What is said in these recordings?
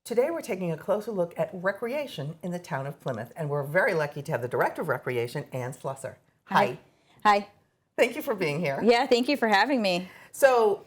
Today we're taking a closer look at recreation in the town of Plymouth, and we're very lucky to have the Director of Recreation, Anne Slusser. Hi. Hi. Thank you for being here. Yeah, thank you for having me. So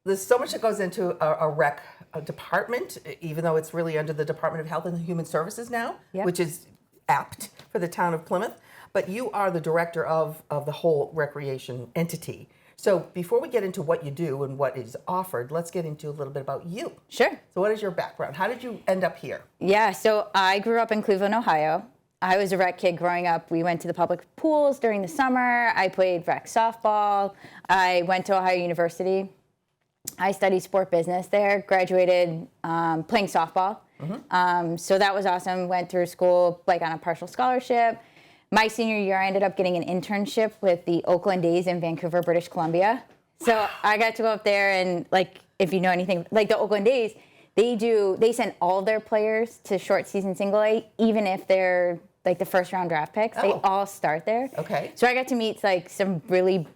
there's so much that goes into a rec department, even though it's really under the Department of Health and Human Services now, Yep. which is apt for the town of Plymouth. But you are the director of the whole recreation entity. So before we get into what you do and what is offered, let's get into a little bit about you. Sure. So what is your background? How did you end up here? Yeah, so I grew up in Cleveland, Ohio. I was a rec kid growing up. We went to the public pools during the summer. I played rec softball. I went to Ohio University. I studied sport business there, graduated playing softball. So that was awesome. Went through school like on a partial scholarship. My senior year, I ended up getting an internship with the Oakland A's in Vancouver, British Columbia. So I got to go up there and, like, if you know anything, like the Oakland A's, they send all their players to short season single A, even if they're like the first round draft picks. They all start there. Okay. So I got to meet like some really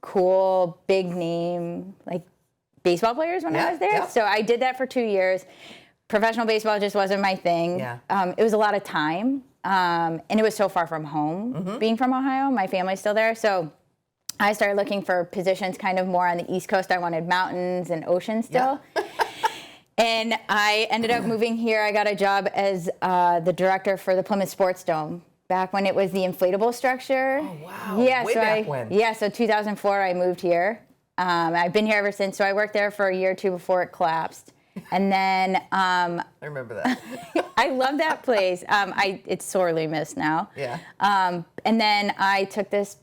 cool, big name, like baseball players when I was there. Yeah. So I did that for 2 years. Professional baseball just wasn't my thing. Yeah. It was a lot of time. And it was so far from home, being from Ohio. My family's still there. So I started looking for positions kind of more on the East Coast. I wanted mountains and ocean still. Yeah. And I ended up moving here. I got a job as the director for the Plymouth Sports Dome back when it was the inflatable structure. Oh, wow. Yeah, Way back when. Yeah, so 2004 I moved here. I've been here ever since. So I worked there for a year or two before it collapsed. And then I remember that. I love that place. It's sorely missed now. Yeah. And then I took this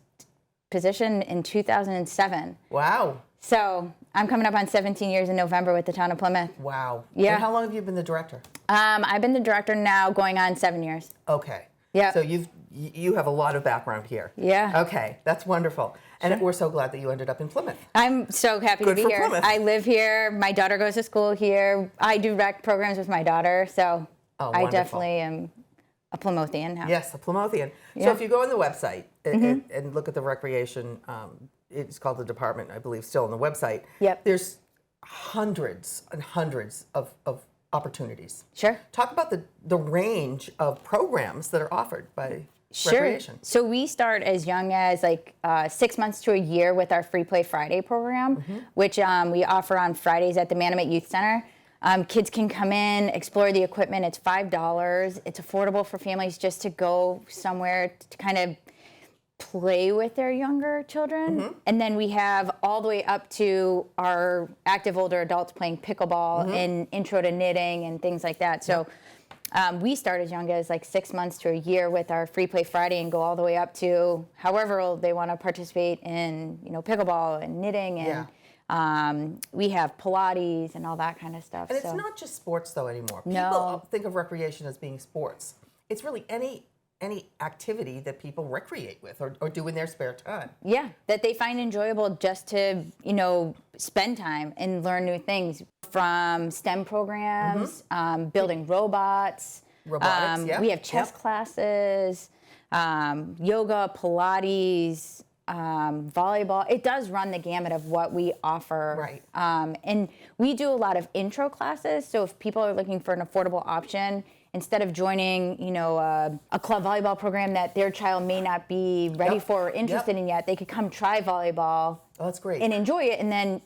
position in 2007. Wow. So I'm coming up on 17 years in November with the town of Plymouth. Wow. Yeah. And how long have you been the director? I've been the director now going on 7 years. Okay. Yeah. So you have a lot of background here. Yeah. Okay, that's wonderful. And we're so glad that you ended up in Plymouth. I'm so happy Good to be for here. Plymouth. I live here. My daughter goes to school here. I do rec programs with my daughter, so I definitely am a Plymouthian now. Yes, a Plymouthian. Yeah. So if you go on the website and look at the recreation, it's called the department, I believe, still on the website. Yep. There's hundreds and hundreds of opportunities. Sure. Talk about the range of programs that are offered by recreation. So we start as young as like 6 months to a year with our Free Play Friday program, which we offer on Fridays at the Manomet Youth Center. Kids can come in, explore the equipment. It's $5. It's affordable for families just to go somewhere to kind of play with their younger children. And then we have all the way up to our active older adults playing pickleball and intro to knitting and things like that. So we start as young as like 6 months to a year with our Free Play Friday and go all the way up to however old they want to participate in, pickleball and knitting and we have Pilates and all that kind of stuff. And it's not just sports though anymore. No. People think of recreation as being sports. It's really any activity that people recreate with or do in their spare time. Yeah, that they find enjoyable just to, spend time and learn new things from STEM programs, building robots. Robotics, yeah. We have chess classes, yoga, Pilates, volleyball. It does run the gamut of what we offer. Right. And we do a lot of intro classes. So if people are looking for an affordable option, instead of joining, a club volleyball program that their child may not be ready for or interested in yet, they could come try volleyball. Oh, that's great. And enjoy it, and then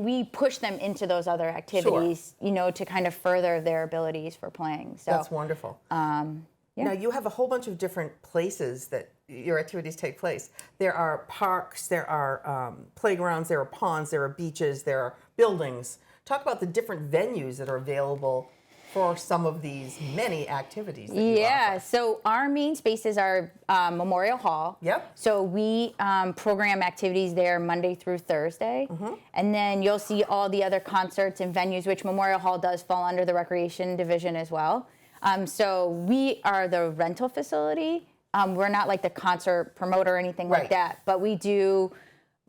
we push them into those other activities, to kind of further their abilities for playing. So that's wonderful. Now you have a whole bunch of different places that your activities take place. There are parks, there are playgrounds, there are ponds, there are beaches, there are buildings. Talk about the different venues that are available for some of these many activities that you offer. So our main space is our Memorial Hall. Yep. So we program activities there Monday through Thursday. And then you'll see all the other concerts and venues, which Memorial Hall does fall under the Recreation Division as well. So we are the rental facility. We're not like the concert promoter or anything like that, but we do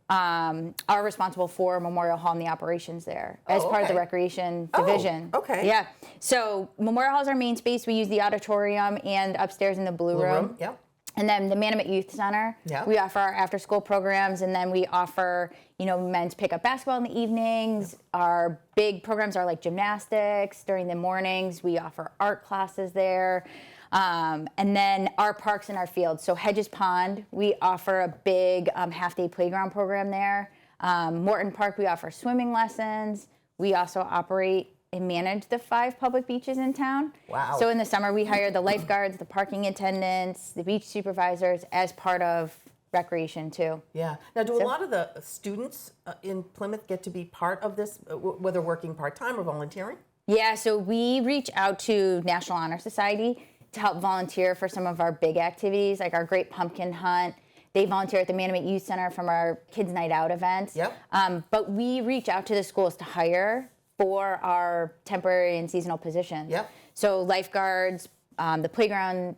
are responsible for Memorial Hall and the operations there as part of the Recreation Division. Okay. Yeah. So Memorial Hall is our main space. We use the auditorium and upstairs in the Blue Room. Yep. And then the Manomet Youth Center, we offer our after-school programs, and then we offer, men's pickup basketball in the evenings. Our big programs are like gymnastics during the mornings. We offer art classes there. And then our parks and our fields. So Hedges Pond, we offer a big half-day playground program there. Morton Park, we offer swimming lessons. We also operate and manage the 5 public beaches in town. Wow. So in the summer, we hire the lifeguards, the parking attendants, the beach supervisors as part of recreation too. Yeah. Now, do a lot of the students in Plymouth get to be part of this, whether working part-time or volunteering? Yeah, so we reach out to National Honor Society to help volunteer for some of our big activities, like our Great Pumpkin Hunt. They volunteer at the Manomet Youth Center from our Kids Night Out events. Yep. But we reach out to the schools to hire for our temporary and seasonal positions. Yep. So lifeguards, the playground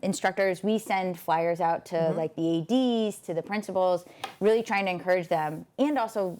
instructors, we send flyers out to like the ADs, to the principals, really trying to encourage them. And also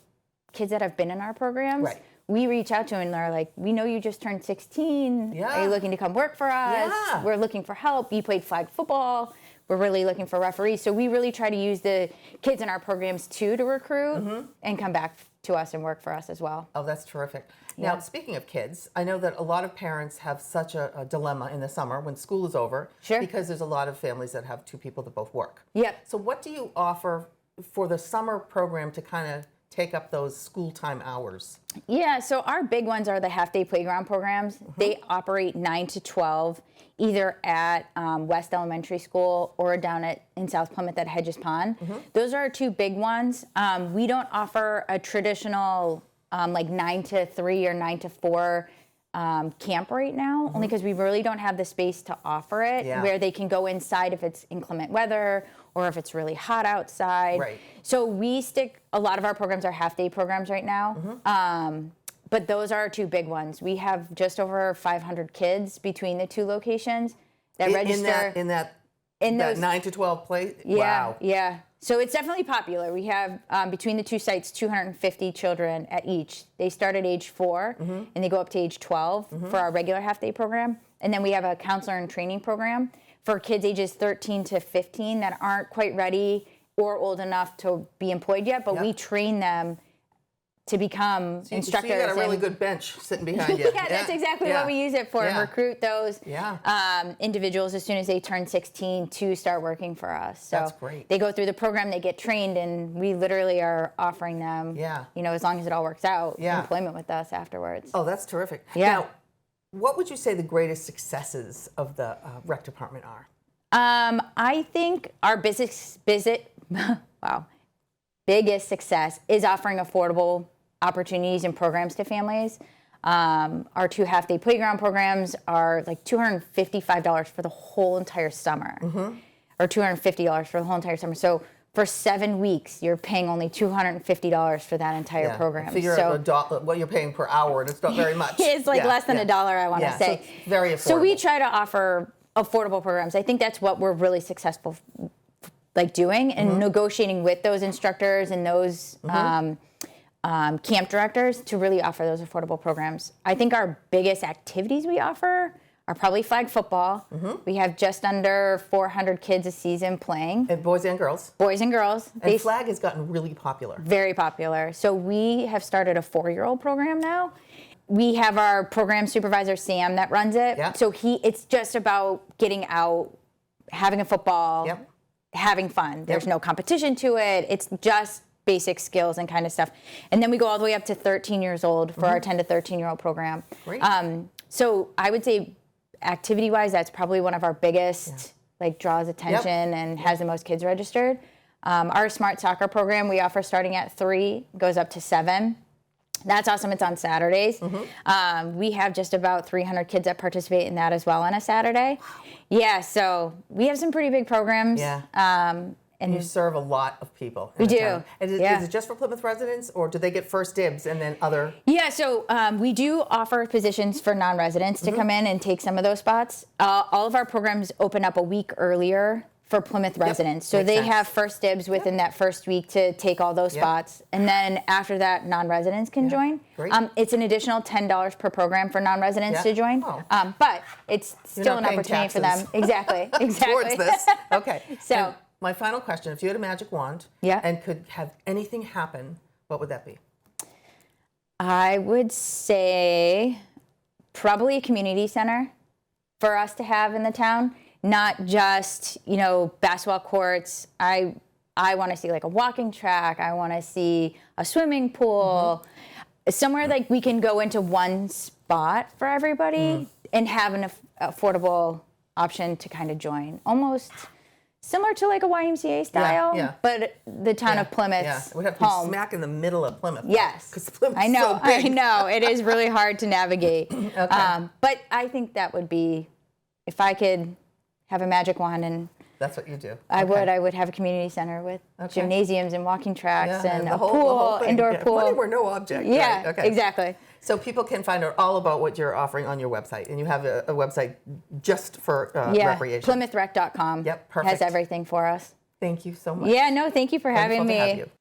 kids that have been in our programs. Right. We reach out to them and they're like, we know you just turned 16. Yeah. Are you looking to come work for us? Yeah. We're looking for help. You played flag football. We're really looking for referees. So we really try to use the kids in our programs too to recruit and come back to us and work for us as well. Oh, that's terrific. Yeah. Now, speaking of kids, I know that a lot of parents have such a dilemma in the summer when school is over. Sure. Because there's a lot of families that have 2 people that both work. Yeah. So what do you offer for the summer program to kind of take up those school time hours? Yeah, so our big ones are the half-day playground programs. They operate 9 to 12, either at West Elementary School or down in South Plymouth at Hedges Pond. Those are our 2 big ones. We don't offer a traditional like 9 to 3 or 9 to 4 camp right now, only because we really don't have the space to offer it, where they can go inside if it's inclement weather or if it's really hot outside. Right. So we a lot of our programs are half-day programs right now, but those are our 2 big ones. We have just over 500 kids between the 2 locations that register. In that 9 to 12 place? Yeah, wow. Yeah. So it's definitely popular. We have, between the 2 sites, 250 children at each. They start at age 4, and they go up to age 12 for our regular half-day program. And then we have a counselor and training program for kids ages 13 to 15 that aren't quite ready or old enough to be employed yet, but we train them to become instructors. So you got a really good bench sitting behind you. Yeah, that's exactly what we use it for. Recruit those individuals as soon as they turn 16 to start working for us. So that's great. They go through the program, they get trained, and we literally are offering them, as long as it all works out, employment with us afterwards. Oh, that's terrific. Yeah. Now, what would you say the greatest successes of the rec department are? I think our biggest success is offering affordable opportunities and programs to families. Our 2 half-day playground programs are like $255 for the whole entire summer, or $250 for the whole entire summer. So for 7 weeks, you're paying only $250 for that entire program. Figure out what you're paying per hour, and it's not very much. It's like less than $1, I want to say. So it's very affordable. So we try to offer affordable programs. I think that's what we're really successful doing and negotiating with those instructors and those camp directors to really offer those affordable programs. I think our biggest activities we offer are probably flag football. We have just under 400 kids a season playing. And boys and girls. Boys and girls. And flag has gotten really popular. Very popular. So we have started a 4-year-old program now. We have our program supervisor, Sam, that runs it. Yep. So it's just about getting out, having a football, having fun. There's no competition to it. It's just basic skills and kind of stuff. And then we go all the way up to 13 years old for our 10 to 13-year-old program. Great. So I would say activity-wise, that's probably one of our biggest, draws attention and has the most kids registered. Our Smart Soccer program we offer starting at 3, goes up to 7. That's awesome. It's on Saturdays. We have just about 300 kids that participate in that as well on a Saturday. Wow. Yeah, so we have some pretty big programs. Yeah. And you serve a lot of people. We do. Is it just for Plymouth residents, or do they get first dibs and then other? Yeah, so we do offer positions for non-residents to come in and take some of those spots. All of our programs open up a week earlier for Plymouth residents. So makes they sense. have first dibs within that first week to take all those spots. And then after that, non-residents can join. Great. It's an additional $10 per program for non-residents to join. Oh. But it's still not an paying opportunity for taxes. them. Exactly. Towards this. Okay. So- And my final question, if you had a magic wand and could have anything happen, what would that be? I would say probably a community center for us to have in the town, not just, basketball courts. I want to see like a walking track. I want to see a swimming pool, somewhere like we can go into one spot for everybody and have an affordable option to kind of join. Almost similar to like a YMCA style, but the town of Plymouth's Yeah, we'd have to be smack in the middle of Plymouth. Yes, because Plymouth's I know. so big. I know it is really hard to navigate. But I think that would be, if I could have a magic wand, and That's what you do. I would have a community center with gymnasiums and walking tracks and the a whole pool, thing. indoor Yeah. pool. Money were no object. Yeah, right? Okay. exactly. So people can find out all about what you're offering on your website, and you have a website just for recreation. PlymouthRec.com Yep, perfect. has everything for us. Thank you so much. Yeah, no, thank you for having Wonderful me. to have you.